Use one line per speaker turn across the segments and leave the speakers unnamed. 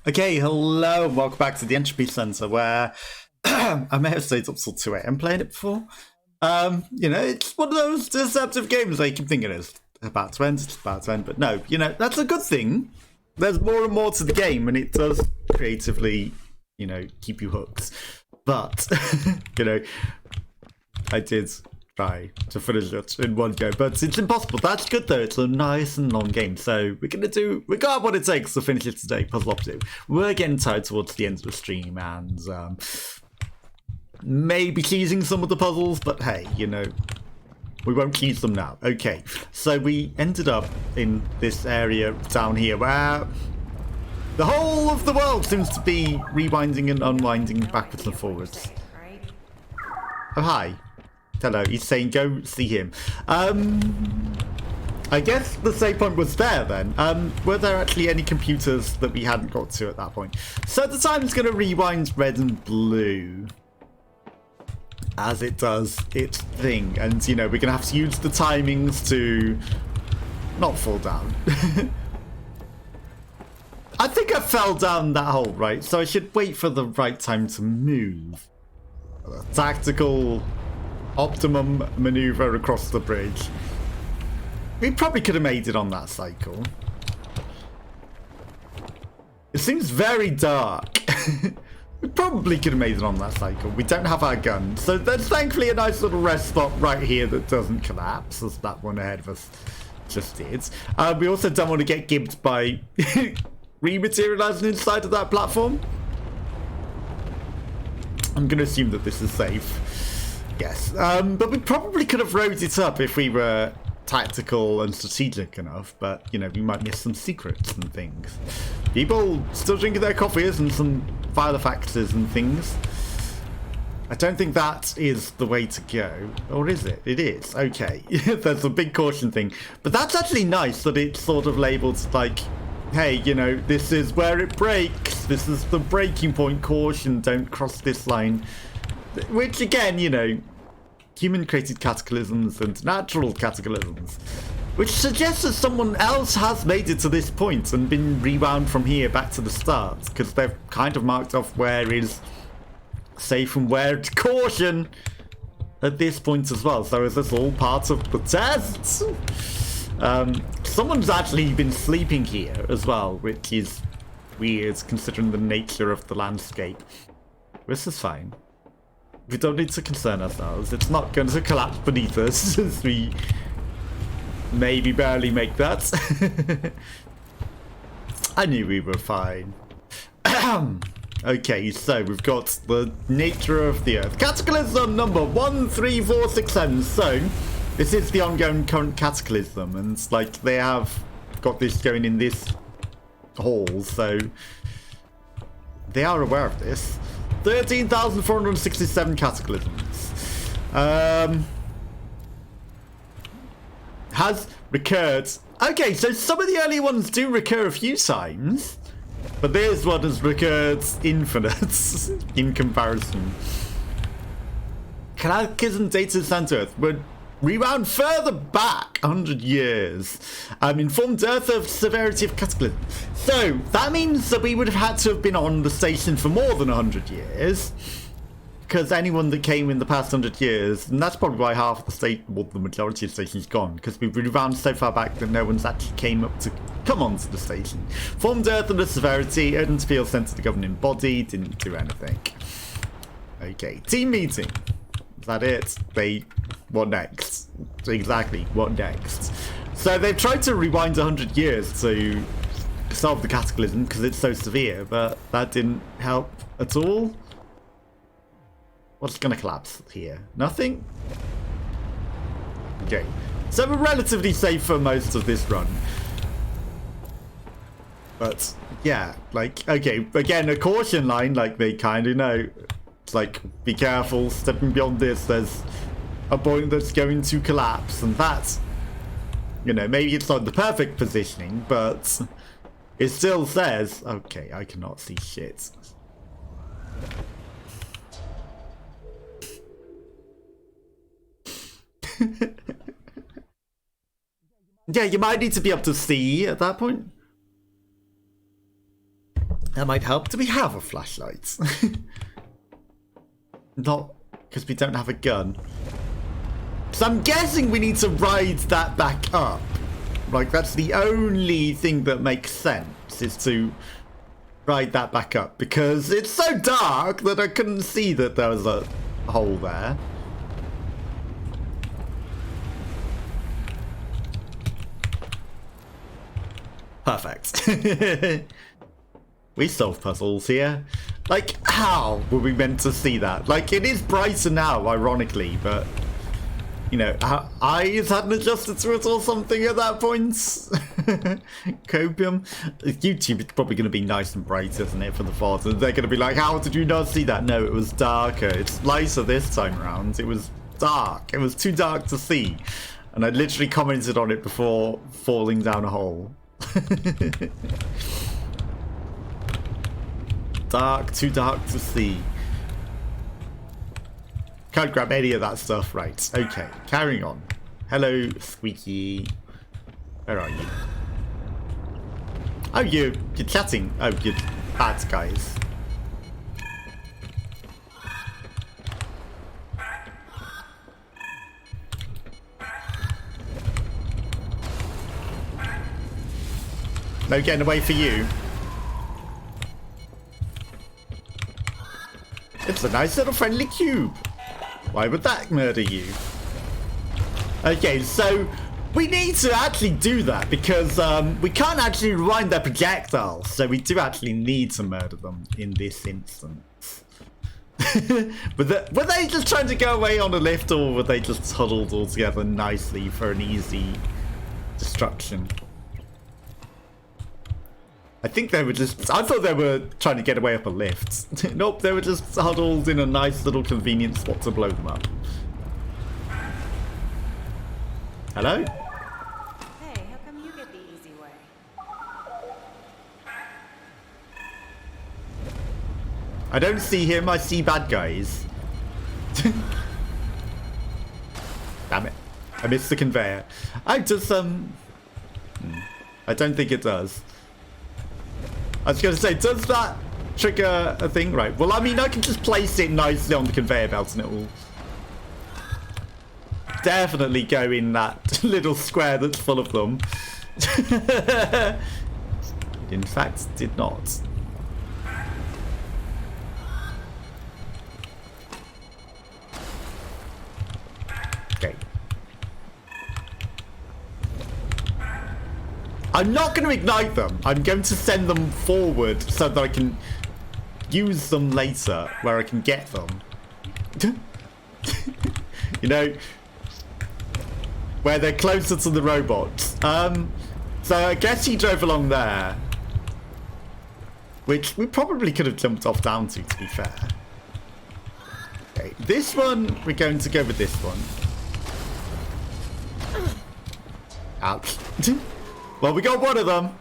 Okay, hello, and welcome back to the Entropy Center, where I may have stayed up till 2 a.m. playing it before. It's one of those deceptive games I keep thinking it's about to end, but no, that's a good thing. There's more and more to the game, and it does creatively, keep you hooked. But, I did try to finish it in one go, but it's impossible. That's good though. It's a nice and long game, so we got what it takes to finish it today. Puzzle up to. We're getting tired towards the end of the stream, and maybe teasing some of the puzzles, but hey, we won't tease them now. Okay, so we ended up in this area down here where the whole of the world seems to be rewinding and unwinding backwards and forwards. Oh, hi. Hello, he's saying go see him. I guess the save point was there then. Were there actually any computers that we hadn't got to at that point? So the time's going to rewind red and blue as it does its thing. And, we're going to have to use the timings to not fall down. I think I fell down that hole, right? So I should wait for the right time to move. Tactical optimum maneuver across the bridge. We probably could have made it on that cycle. It seems very dark. We probably could have made it on that cycle. We don't have our gun, so there's thankfully a nice little rest spot right here that doesn't collapse, as that one ahead of us just did. We also don't want to get gibbed by rematerializing inside of that platform. I'm going to assume that this is safe. Yes, but we probably could have rode it up if we were tactical and strategic enough, but, we might miss some secrets and things. People still drinking their coffees and some firefaxes and things. I don't think that is the way to go. Or is it? It is. Okay. There's a big caution thing. But that's actually nice that it's sort of labelled like, hey, this is where it breaks. This is the breaking point. Caution, don't cross this line. Which, again, human-created cataclysms and natural cataclysms. Which suggests that someone else has made it to this point and been rewound from here back to the start. Because they've kind of marked off where is safe and where it's caution at this point as well. So is this all part of the test? Someone's actually been sleeping here as well, which is weird considering the nature of the landscape. This is fine. We don't need to concern ourselves. It's not going to collapse beneath us as we maybe barely make that. I knew we were fine. Okay, so we've got the nature of the Earth. Cataclysm number 13467. So this is the ongoing current cataclysm, and it's like they have got this going in this hall, so they are aware of this. 13,467 cataclysms. Has recurred. Okay, so some of the early ones do recur a few times, but this one has recurred infinite in comparison. Cataclysm dated Center Earth would rewound further back 100 years. Informed Earth of severity of cataclysm. So that means that we would have had to have been on the station for more than 100 years. Because anyone that came in the past 100 years, and that's probably why half of the state, well, the majority of the station's gone, because we've rewound so far back that no one's actually came up to come onto the station. Formed Earth under severity, urgent field sent to the governing body, didn't do anything. Okay, team meeting. Is that it? What next? Exactly, what next? So they've tried to rewind 100 years to solve the cataclysm because it's so severe, but that didn't help at all. What's going to collapse here? Nothing? Okay, so we're relatively safe for most of this run. But, yeah, okay, again, a caution line, they kind of know. It's be careful, stepping beyond this, there's a point that's going to collapse, and that's, maybe it's not the perfect positioning, but it still says, okay, I cannot see shit. Yeah, you might need to be up to C at that point. That might help. Do we have a flashlight? Not because we don't have a gun. So I'm guessing we need to ride that back up. Like, that's the only thing that makes sense, is to ride that back up. Because it's so dark that I couldn't see that there was a hole there. Perfect. We solve puzzles here. Like, how were we meant to see that? Like, it is brighter now, ironically, but, you know, our eyes hadn't adjusted to it or something at that point. Copium. YouTube is probably going to be nice and bright, isn't it, for the VOD? And they're going to be like, how did you not see that? No, it was darker. It's lighter this time around. It was dark. It was too dark to see. And I literally commented on it before falling down a hole. Dark, too dark to see. Can't grab any of that stuff. Right, okay, carrying on. Hello, Squeaky. Where are you? Oh, you're chatting. Oh, you're bad guys. No getting away for you. It's a nice little friendly cube. Why would that murder you? Okay, so we need to actually do that because we can't actually rewind their projectiles. So we do actually need to murder them in this instance. Were they just trying to go away on a lift, or were they just huddled all together nicely for an easy destruction? I think they were just... I thought they were trying to get away up a lift. Nope, they were just huddled in a nice little convenient spot to blow them up. Hello?
Hey, how come you get the easy way?
I don't see him, I see bad guys. Damn it. I missed the conveyor. I just, I don't think it does. I was going to say, does that trigger a thing? Right, well, I mean, I can just place it nicely on the conveyor belt and it will definitely go in that little square that's full of them. It, in fact, did not. Okay. I'm not going to ignite them. I'm going to send them forward so that I can use them later where I can get them. You know, where they're closer to the robots. So I guess he drove along there. Which we probably could have jumped off down to be fair. Okay, this one, we're going to go with this one. Ouch. Well, we got one of them.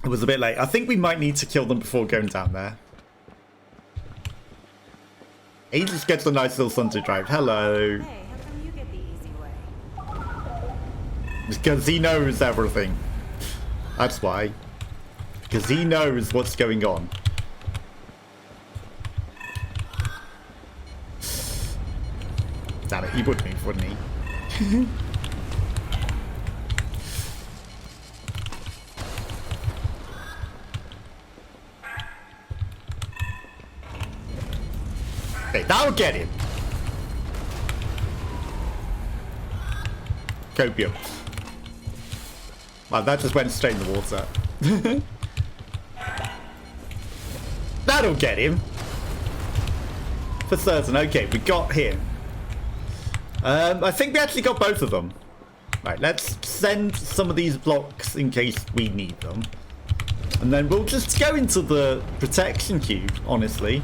It was a bit late. I think we might need to kill them before going down there. He just gets a nice little sun to drive. Hello.
Hey, how come you get the easy way?
Because he knows everything. That's why. Because he knows what's going on. Damn it, he would move, wouldn't he? Okay, that'll get him. Copium. Wow, that just went straight in the water. That'll get him. For certain. Okay, we got him. I think we actually got both of them. Right, let's send some of these blocks in case we need them. And then we'll just go into the protection cube, honestly.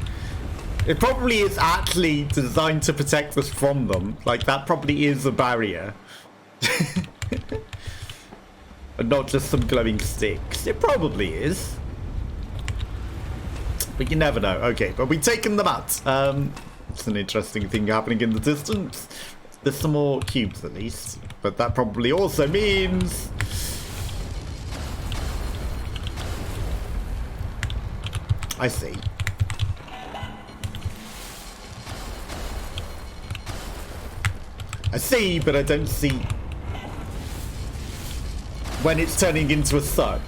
It probably is actually designed to protect us from them. Like, that probably is a barrier. And not just some glowing sticks. It probably is. But you never know. Okay, but we've taken them out. It's an interesting thing happening in the distance. There's some more cubes at least. But that probably also means I see. I see, but I don't see when it's turning into a suck.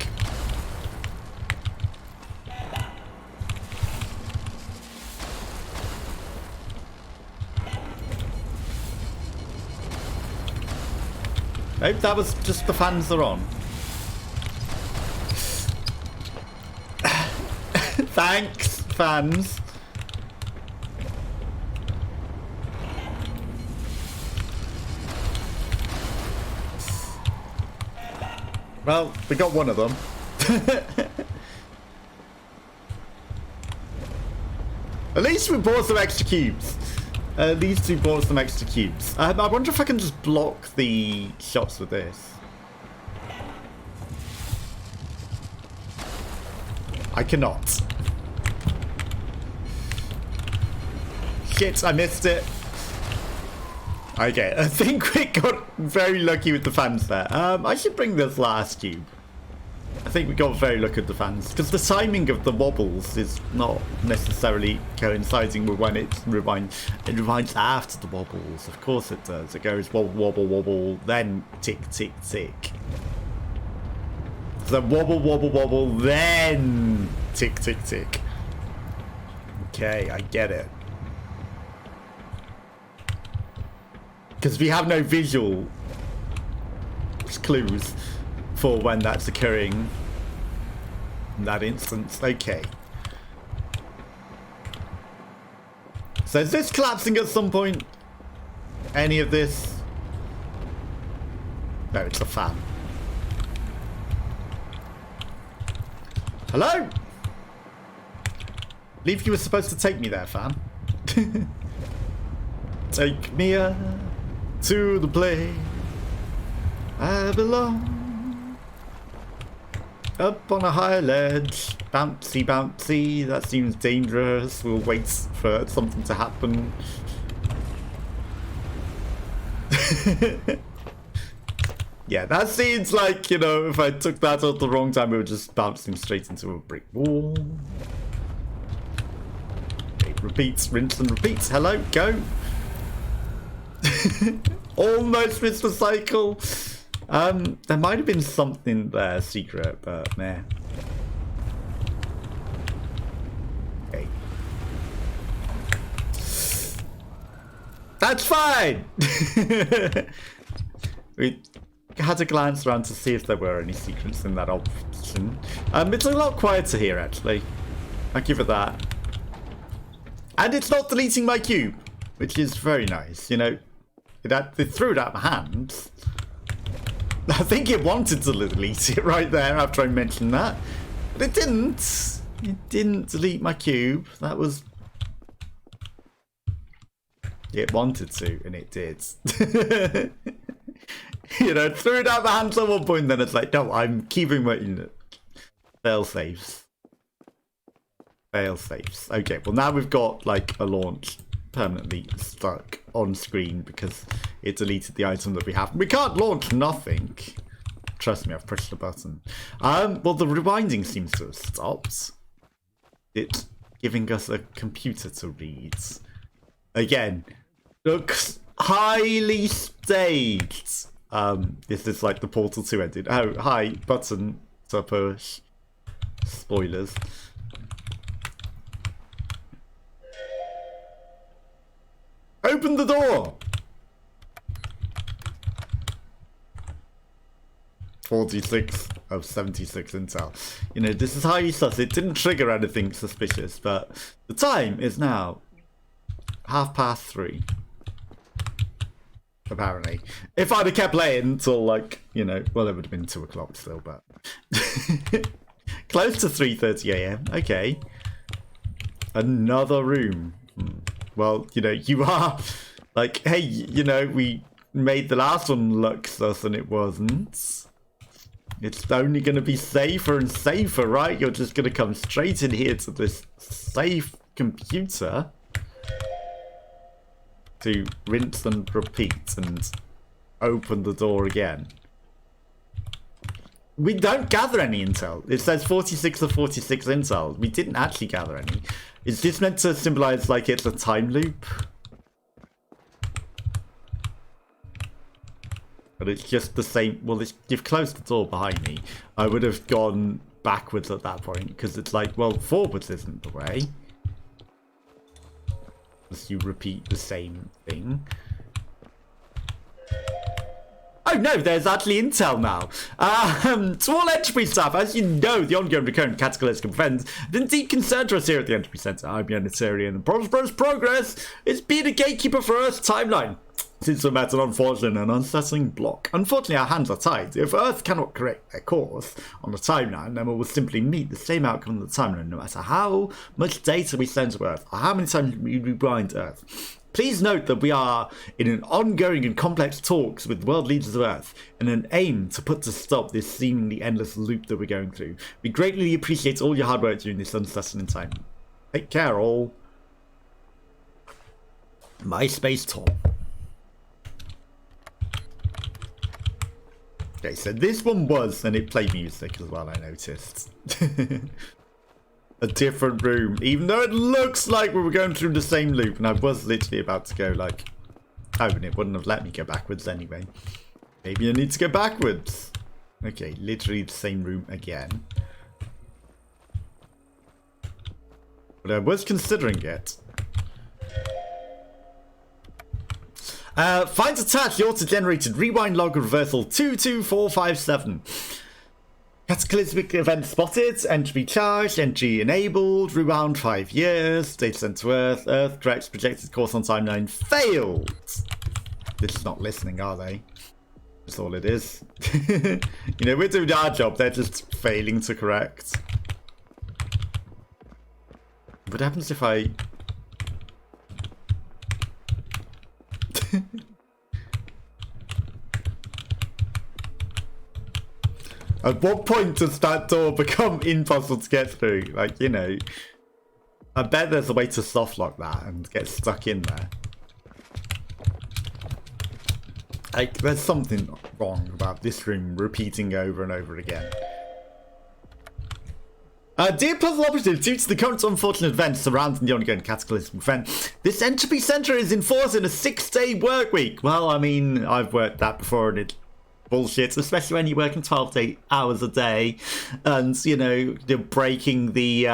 Nope, that was just the fans are on. Thanks, fans. Well, we got one of them. At least we bought some extra cubes. At least we bought some extra cubes. I wonder if I can just block the shots with this. I cannot. Shit, I missed it. Okay, I think we got very lucky with the fans there. I should bring this last cube. I think we got very lucky with the fans, because the timing of the wobbles is not necessarily coinciding with when it rewinds. It rewinds after the wobbles. Of course it does. It goes wobble, wobble, wobble, then tick, tick, tick. So wobble, wobble, wobble, then tick, tick, tick. Okay, I get it. Because we have no visual clues for when that's occurring in that instance. Okay. So is this collapsing at some point? Any of this? No, it's a fan. Hello? Believe you were supposed to take me there, fan. Take me to the place I belong. Up on a high ledge, bouncy, bouncy. That seems dangerous. We'll wait for something to happen. Yeah, that seems like, you know, if I took that at the wrong time, we were just bouncing straight into a brick wall. Okay, repeats, rinse and repeats. Hello, go. Almost missed the cycle. There might have been something there secret, but meh. Okay. That's fine. We had to glance around to see if there were any secrets in that option. It's a lot quieter here, actually. I'll give it that. And it's not deleting my cube, which is very nice, you know. It threw it out of my hands. I think it wanted to delete it right there after I mentioned that. But it didn't. It didn't delete my cube. That was... It wanted to, and it did. You know, it threw it out of my hands at one point, then it's like, no, I'm keeping my unit. Fail safes. Fail safes. Okay, well now we've got, like, a launch permanently stuck on screen because it deleted the item that we have. We can't launch nothing. Trust me, I've pressed the button. Well, the rewinding seems to have stopped. It's giving us a computer to read. Again, looks highly staged. This is like the Portal 2 ended. Oh, hi, button to push. Spoilers. Open the door! 46 of 76 intel. You know, this is highly sus. It didn't trigger anything suspicious, but the time is now 3:30. Apparently. If I'd have kept playing until, like, you know, well, it would have been 2 o'clock still, but... Close to 3:30 a.m. Okay. Another room. Well, you know, you are like, hey, you know, we made the last one look sus and it wasn't. It's only going to be safer and safer, right? You're just going to come straight in here to this safe computer to rinse and repeat and open the door again. We don't gather any intel. It says 46 of 46 intel. We didn't actually gather any. Is this meant to symbolize like it's a time loop? But it's just the same. Well, you've closed the door behind me. I would have gone backwards at that point because it's like, well, forwards isn't the way. As you repeat the same thing. Oh no, there's actually intel now. To all Entropy staff, as you know, the ongoing recurrent cataclysmic events are indeed concern to us here at the Entropy Center. I'm Unitarian and Prosperous Progress is being a gatekeeper for Earth's timeline. Since we met an unfortunate and unsettling block. Unfortunately, our hands are tied. If Earth cannot correct their course on the timeline, then we will simply meet the same outcome on the timeline, no matter how much data we send to Earth, or how many times we rewind Earth. Please note that we are in an ongoing and complex talks with world leaders of Earth in an aim to put to stop this seemingly endless loop that we're going through. We greatly appreciate all your hard work during this unsettling time. Take care, all. MySpace tour. Okay, so this one was, and it played music as well, I noticed. A different room, even though it looks like we were going through the same loop, and I was literally about to go like, oh, and it wouldn't have let me go backwards anyway. Maybe I need to go backwards. Okay, literally the same room again. But I was considering it. Finds attached the auto-generated rewind log reversal 22457. Cataclysmic event spotted, entropy charged, entry enabled, rewound 5 years, data sent to Earth, Earth corrects projected course on timeline, failed. They're just not listening, are they? That's all it is. You know, we're doing our job, they're just failing to correct. What happens if I... At what point does that door become impossible to get through? Like, you know, I bet there's a way to softlock that and get stuck in there. Like, there's something wrong about this room repeating over and over again. Dear Puzzle Operative, due to the current unfortunate events surrounding the ongoing cataclysmic event, this Entropy Center is enforcing a 6-day work week. Well, I mean, I've worked that before and it's bullshit, especially when you're working 12 hours a day and, you know, you're breaking the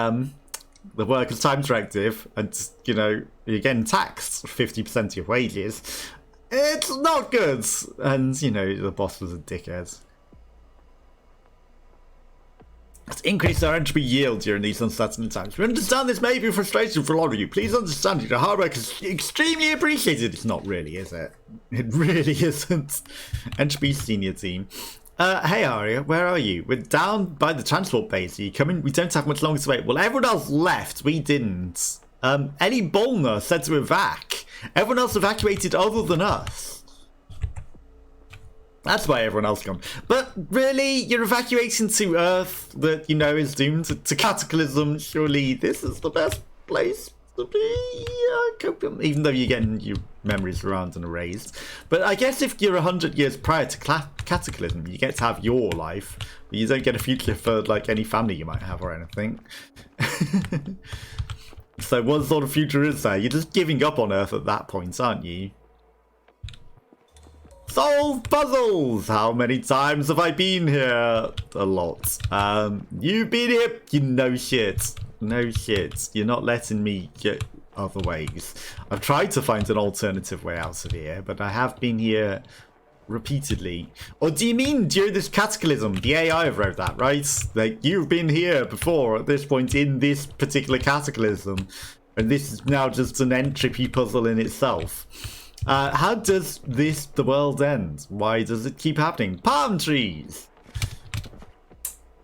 Workers' Time Directive and, you know, you're getting taxed 50% of your wages. It's not good. And, you know, the boss was a dickhead. Let's increase our entropy yield during these uncertain times. We understand this may be frustration for a lot of you. Please understand your hard work is extremely appreciated. It's not really, is it? It really isn't. Entropy senior team. Hey Aria, where are you? We're down by the transport base. Are you coming? We don't have much longer to wait. Well, everyone else left. We didn't. Ellie Bolner said to evac. Everyone else evacuated other than us. That's why everyone else gone. But really, you're evacuating to Earth that, you know, is doomed to cataclysm. Surely this is the best place to be. Even though you're getting your memories around and erased. But I guess if you're 100 years prior to cataclysm, you get to have your life. But you don't get a future for, like, any family you might have or anything. So what sort of future is there? You're just giving up on Earth at that point, aren't you? Solve puzzles! How many times have I been here? A lot. You've been here? You know shit. No shit. You're not letting me get other ways. I've tried to find an alternative way out of here, but I have been here repeatedly. Or do you mean during this cataclysm? The AI have wrote that, right? Like, you've been here before at this point in this particular cataclysm. And this is now just an entropy puzzle in itself. How does the world end? Why does it keep happening? Palm trees!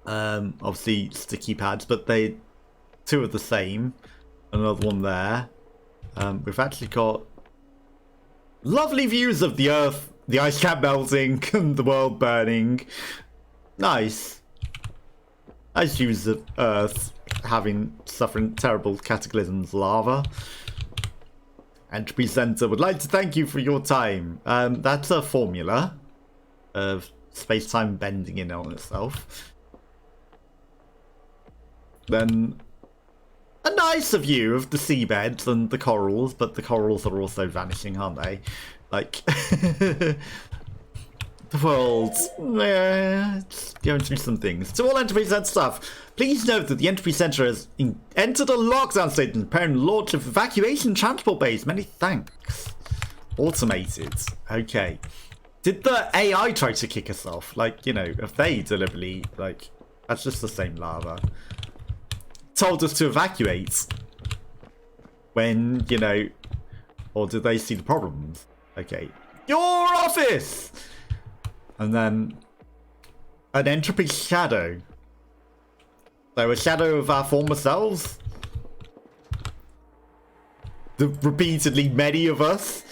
Obviously sticky pads, but two are the same. Another one there. We've actually got lovely views of the Earth, the ice cap melting, and the world burning. Nice. Nice views of Earth suffering terrible cataclysms, lava. Entropy Center would like to thank you for your time. That's a formula of space-time bending in on itself. Then a nicer view of the seabeds and the corals, but the corals are also vanishing, aren't they? Like, the world, it's going through some things. To all Entropy Center staff, please note that the Entropy Center has entered a lockdown state and preparing the launch of evacuation transport base. Many thanks. Automated. Okay. Did the AI try to kick us off? Like, you know, if they deliberately, like, that's just the same lava. Told us to evacuate. When, you know, or did they see the problems? Okay. Your office! And then an entropy shadow. So a shadow of our former selves? The repeatedly many of us?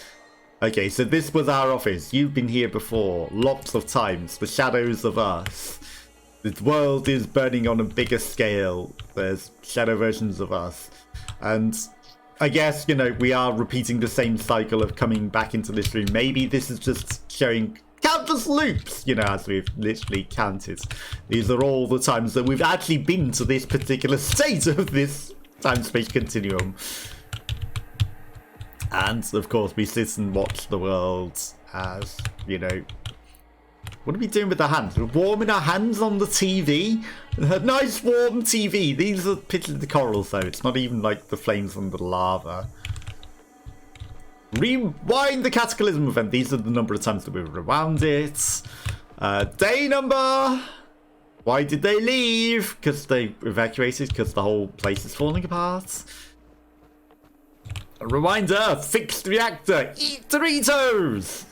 Okay, so this was our office. You've been here before, lots of times. The shadows of us. The world is burning on a bigger scale. There's shadow versions of us. And I guess, you know, we are repeating the same cycle of coming back into this room. Maybe this is just showing countless loops, you know, as we've literally counted. These are all the times that we've actually been to this particular state of this time-space continuum. And, of course, we sit and watch the world as, you know... What are we doing with our hands? We're warming our hands on the TV? A nice warm TV. These are pictures of the corals, though. It's not even like the flames on the lava. Rewind the cataclysm event. These are the number of times that we've rewound it. Day number. Why did they leave? Because they evacuated, because the whole place is falling apart. Rewind Earth. Fixed reactor. Eat Doritos.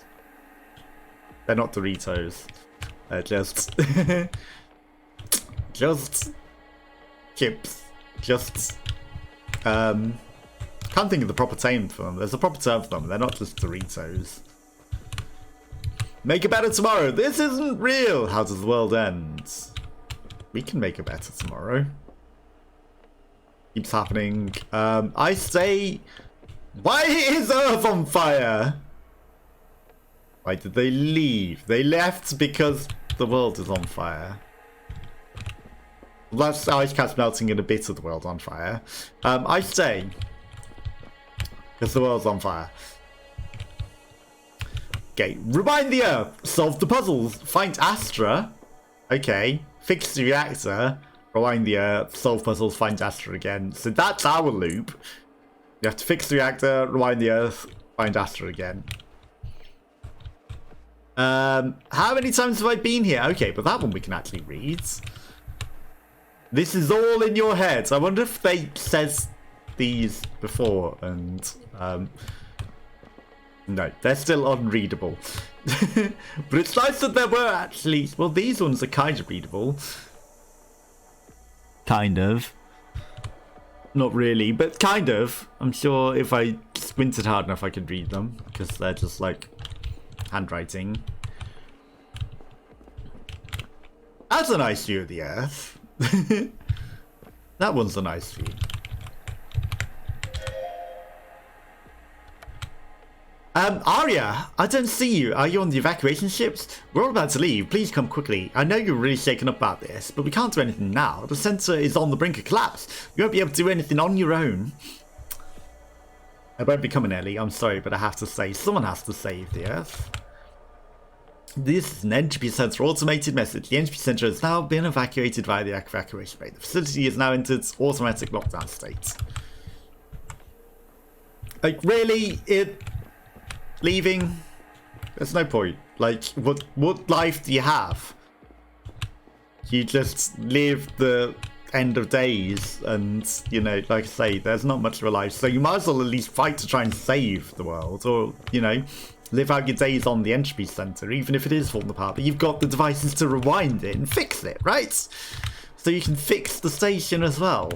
They're not Doritos. They're just... just... chips. Just... can't think of the proper term for them. There's a proper term for them. They're not just Doritos. Make it better tomorrow. This isn't real. How does the world end? We can make it better tomorrow. Keeps happening. I say... Why is Earth on fire? Why did they leave? They left because the world is on fire. That's ice caps melting and a bit of the world on fire. I stay. Because the world's on fire. Okay, rewind the Earth. Solve the puzzles. Find Astra. Okay. Fix the reactor. Rewind the Earth. Solve puzzles. Find Astra again. So that's our loop. You have to fix the reactor. Rewind the Earth. Find Astra again. How many times have I been here? Okay, but that one we can actually read. This is all in your head. I wonder if they said these before and no, they're still unreadable. But it's nice that there were actually, well, these ones are kind of readable. Kind of. Not really, but kind of. I'm sure if I squinted hard enough I could read them because they're just like handwriting. That's a nice view of the Earth. That one's a nice view. Arya, I don't see you. Are you on the evacuation ships? We're all about to leave. Please come quickly. I know you're really shaken up about this, but we can't do anything now. The center is on the brink of collapse. You won't be able to do anything on your own. I won't be coming, Ellie. I'm sorry, but I have to say, someone has to save the Earth. This is an Entropy Center automated message. The Entropy Center has now been evacuated via the evacuation bay. The facility has now entered automatic lockdown state. Like, really? Leaving? There's no point. Like, what life do you have? You just live the end of days and, you know, like I say, there's not much of a life. So you might as well at least fight to try and save the world or, you know, live out your days on the Entropy Center, even if it is falling apart. But you've got the devices to rewind it and fix it, right? So you can fix the station as well.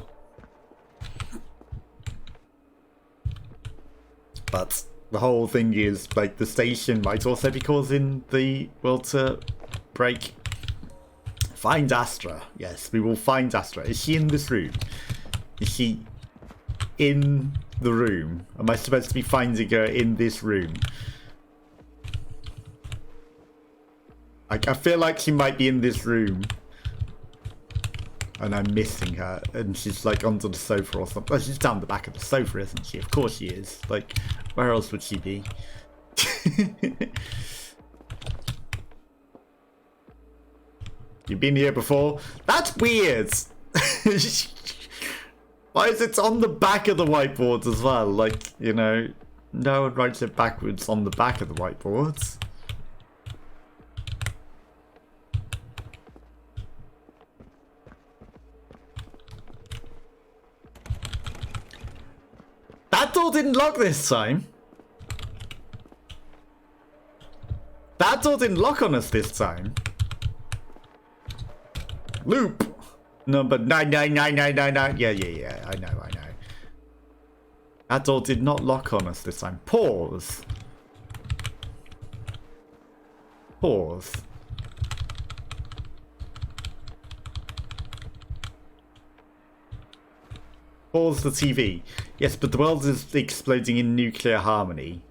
But the whole thing is, like, the station might also be causing the world to break. Find Astra. Yes, we will find Astra. Is she in this room? Is she in the room? Am I supposed to be finding her in this room? Like, I feel like she might be in this room. And I'm missing her. And she's like under the sofa or something. Oh, she's down the back of the sofa, isn't she? Of course she is. Like, where else would she be? You've been here before? That's weird. Why is it on the back of the whiteboard as well? Like, you know, no one writes it backwards on the back of the whiteboards. That door didn't lock this time. That door didn't lock on us this time. Loop. Number 99999. Yeah. I know. That door did not lock on us this time. Pause. Pause. Pause the TV. Yes, but the world is exploding in nuclear harmony.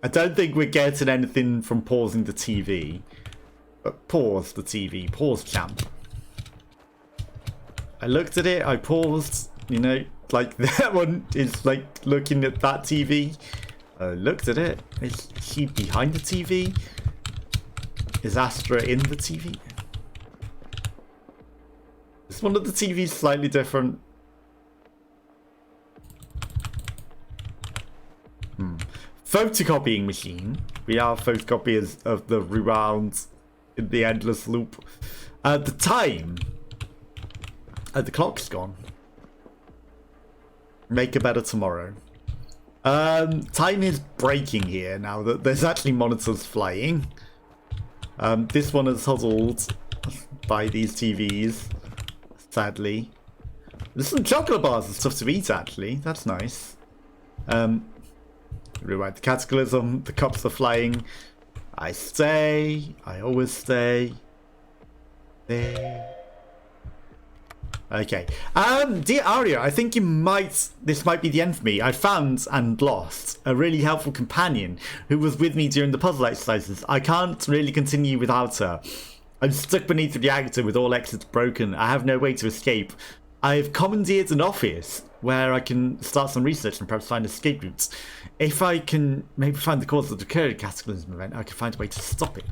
I don't think we're getting anything from pausing the TV. But pause the TV. Pause, champ. I looked at it. I paused. You know, like that one is like looking at that TV. I looked at it. Is she behind the TV? Is Astra in the TV? Is one of the TVs slightly different? Photocopying machine. We are photocopiers of the rewound in the endless loop. The time. The clock's gone. Make a better tomorrow. Time is breaking here now that there's actually monitors flying. This one is huddled by these TVs. Sadly. There's some chocolate bars and stuff to eat actually. That's nice. Rewind the cataclysm. The cups are flying. I stay. I always stay. There. Okay. Dear Aria, I think this might be the end for me. I found and lost a really helpful companion who was with me during the puzzle exercises. I can't really continue without her. I'm stuck beneath the reactor with all exits broken. I have no way to escape. I've commandeered an office where I can start some research and perhaps find escape routes. If I can maybe find the cause of the current cataclysm event, I can find a way to stop it.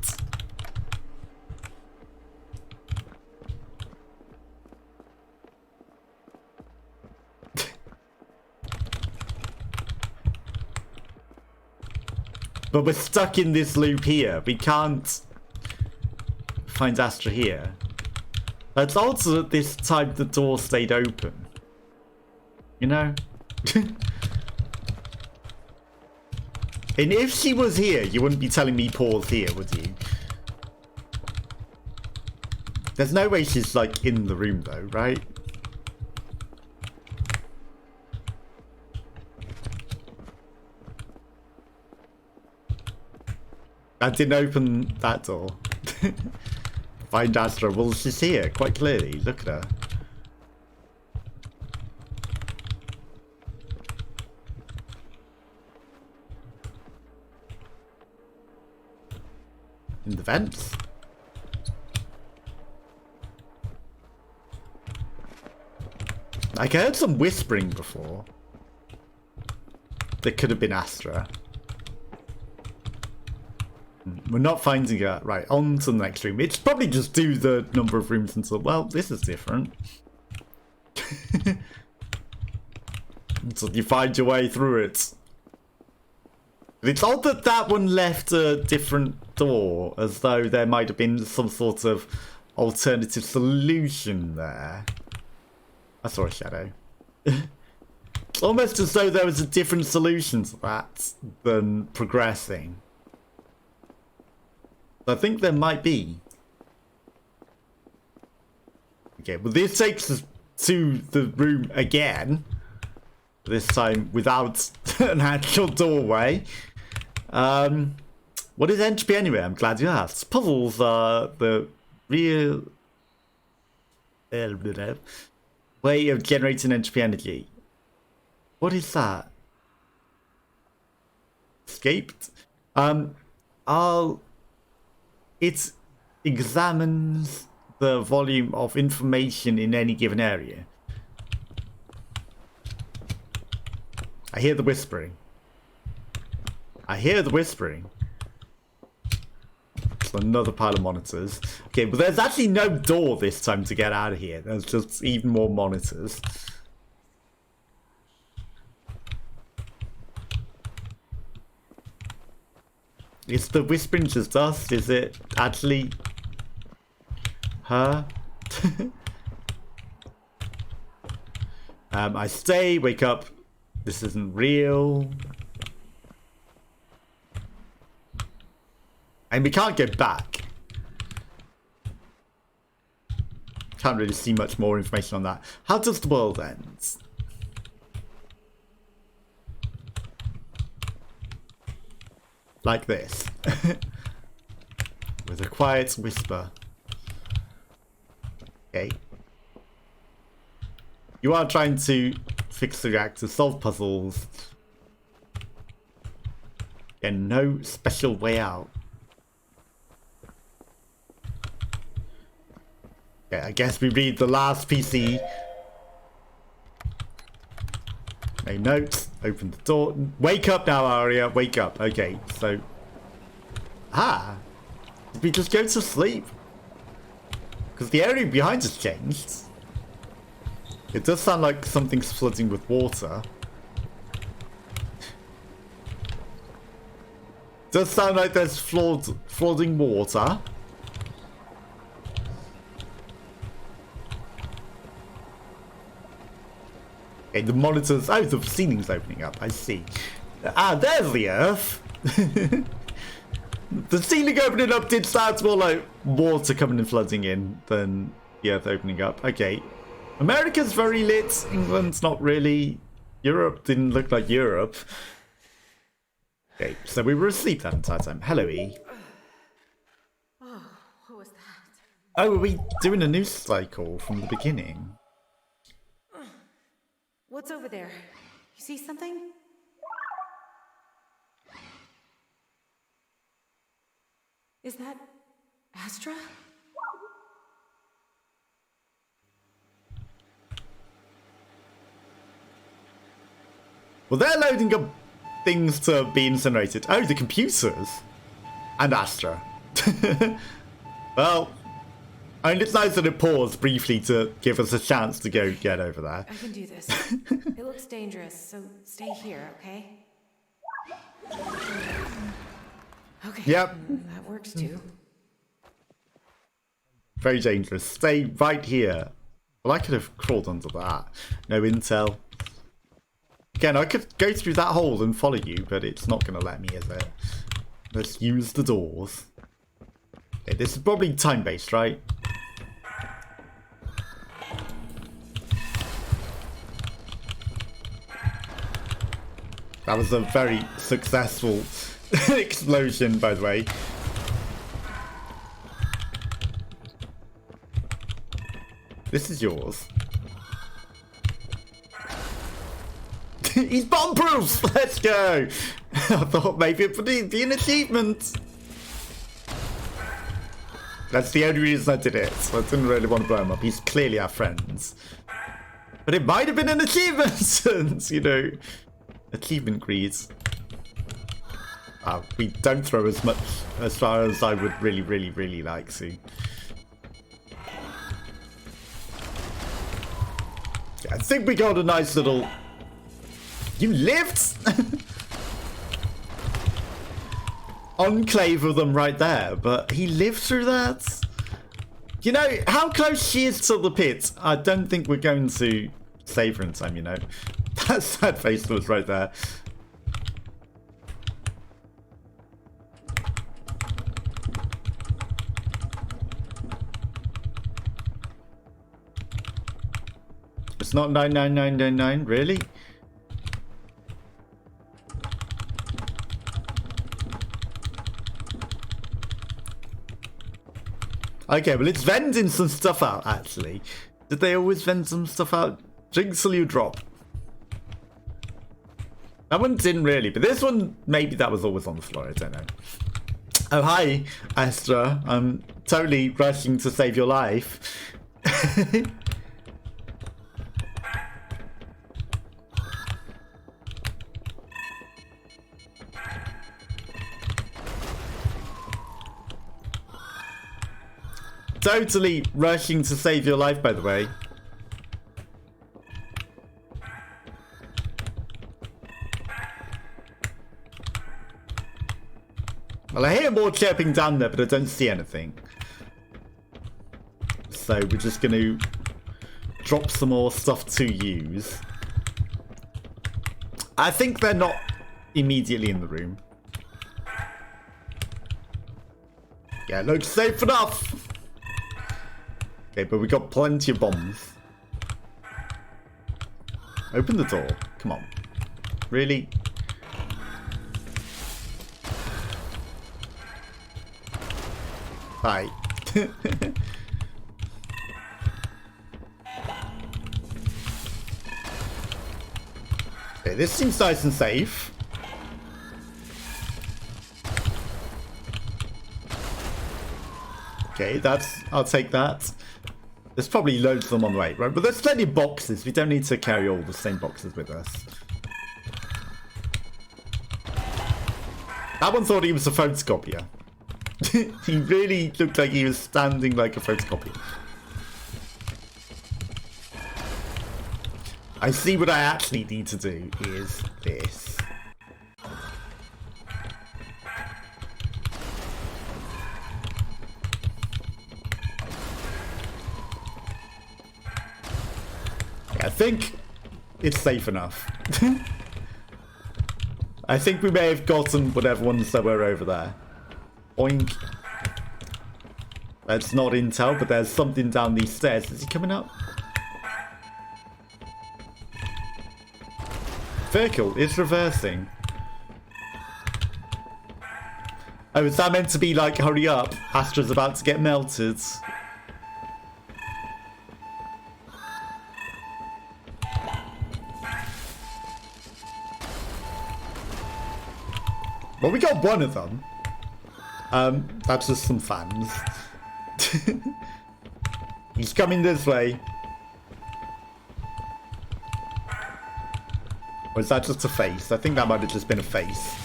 But we're stuck in this loop here. We can't find Astra here. It's also at this time the door stayed open. You know? And if she was here, you wouldn't be telling me pause here, would you? There's no way she's like in the room though, right? I didn't open that door. Find Astra. Well, she's here quite clearly. Look at her. In the vents. Like, I heard some whispering before. There could have been Astra. We're not finding her. Right, on to the next room. It's probably just do the number of rooms until... Well, this is different. Until you find your way through it. It's odd that that one left a different door, as though there might have been some sort of alternative solution there. I saw a shadow. It's almost as though there was a different solution to that than progressing. I think there might be. Okay, well this takes us to the room again. This time without an actual doorway. What is entropy anyway? I'm glad you asked. Puzzles are the real way of generating entropy energy. What is that? Escaped? it examines the volume of information in any given area. I hear the whispering. I hear the whispering. It's another pile of monitors. Okay, but there's actually no door this time to get out of here. There's just even more monitors. Is the whispering just us? Is it actually her? I stay, wake up. This isn't real. And we can't go back. Can't really see much more information on that. How does the world end? Like this. With a quiet whisper. Okay. You are trying to fix the reactor, solve puzzles. And no special way out. Okay, I guess we read the last PC. No notes. Open the door. Wake up now, Aria. Wake up. Okay, so... Did we just go to sleep? Because the area behind us changed. It does sound like something's flooding with water. Does sound like there's flooding water. Okay, the monitors... Oh, the ceiling's opening up. I see. There's the Earth. The ceiling opening up did sound more like water coming and flooding in than the Earth opening up. Okay. America's very lit. England's not really. Europe didn't look like Europe. Okay, so we were asleep that entire time. Hello, E.
Oh, what was that?
Oh, are we doing a news cycle from the beginning?
What's over there? You see something? Is that Astra?
Well, they're loading up things to be incinerated. Oh, the computers. And Astra. Well, I mean, it's nice that it paused briefly to give us a chance to go get over there.
I can do this. It looks dangerous, so stay here, okay? Okay.
Yep.
That works too.
Very dangerous. Stay right here. Well, I could have crawled under that. No intel. Again, I could go through that hole and follow you, but it's not going to let me, is it? Let's use the doors. Okay, this is probably time-based, right? That was a very successful explosion, by the way. This is yours. He's bomb-proof! Let's go! I thought maybe it would be an achievement. That's the only reason I did it. So I didn't really want to blow him up. He's clearly our friends. But it might have been an achievement! And, you know, achievement greeds. We don't throw as much as far as I would really like to. I think we got a nice little... You lived? Enclave of them right there, but he lived through that? You know, how close she is to the pit, I don't think we're going to save her in time, you know. That sad face was right there. It's not 99999, really? Okay, well, it's venting some stuff out, actually. Did they always vent some stuff out? Drinks till you drop. That one didn't really, but this one, maybe that was always on the floor, I don't know. Oh, hi, Astra. I'm totally rushing to save your life. Totally rushing to save your life, by the way. Well, I hear more chirping down there, but I don't see anything. So we're just going to drop some more stuff to use. I think they're not immediately in the room. Yeah, looks safe enough. Okay, but we got plenty of bombs. Open the door. Come on. Really? Hi. Okay, this seems nice and safe. Okay, I'll take that. There's probably loads of them on the way, right? But there's plenty of boxes. We don't need to carry all the same boxes with us. That one thought he was a photocopier. He really looked like he was standing like a photocopier. I see what I actually need to do is this. I think it's safe enough. I think we may have gotten whatever ones that were over there. Oink. That's not intel, but there's something down these stairs. Is he coming up? Vehicle is reversing. Oh, is that meant to be like, hurry up, Astra's about to get melted? Well, we got one of them. That's just some fans. He's coming this way. Or is that just a face? I think that might have just been a face.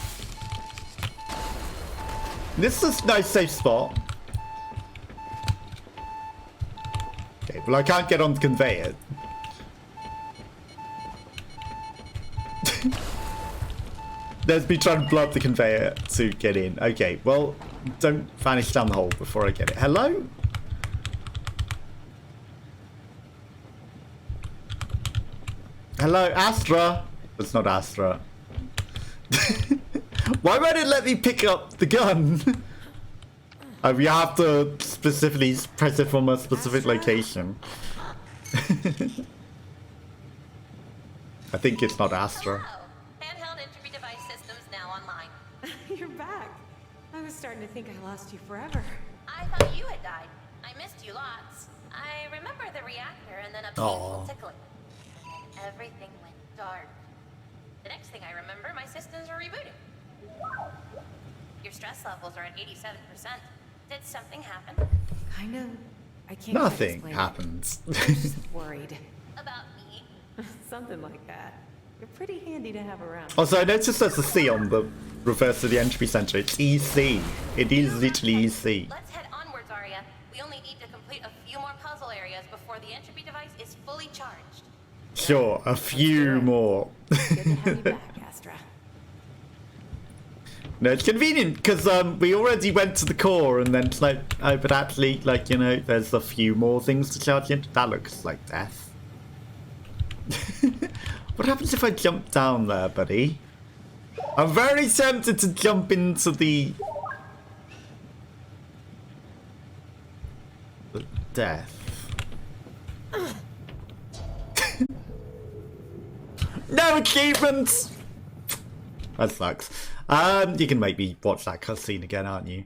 This is a nice safe spot. Okay, well I can't get on the conveyor. There's me trying to blow up the conveyor to get in. Okay, well, don't vanish down the hole before I get it. Hello? Hello, Astra. It's not Astra. Why won't it let me pick up the gun? We have to specifically press it from a specific location. I think it's not Astra.
Handheld Entropy device systems now online. You're back. I was starting to think I lost you forever.
I thought you had died. I missed you lots. I remember the reactor and then a painful tickling. And then everything went dark. The next thing I remember, my systems were rebooting. Your stress levels are at 87%. Did something happen?
Kind of. I can't
Nothing
explain it.
happens.
I was just worried.
About me?
Something like that. You're pretty handy to have around.
Also, I noticed there's a C on the reverse of the entropy center. It's EC. It is literally EC.
Let's head onwards, Arya. We only need to complete a few more puzzle areas before the entropy device is fully charged.
Sure, a few more.
Good to have you back, Astra.
No, it's convenient because we already went to the core and then it's like, oh, but actually, like, you know, there's a few more things to charge in. That looks like death. What happens if I jump down there, buddy? I'm very tempted to jump into the death. No achievements! That sucks. You can make me watch that cutscene again, aren't you?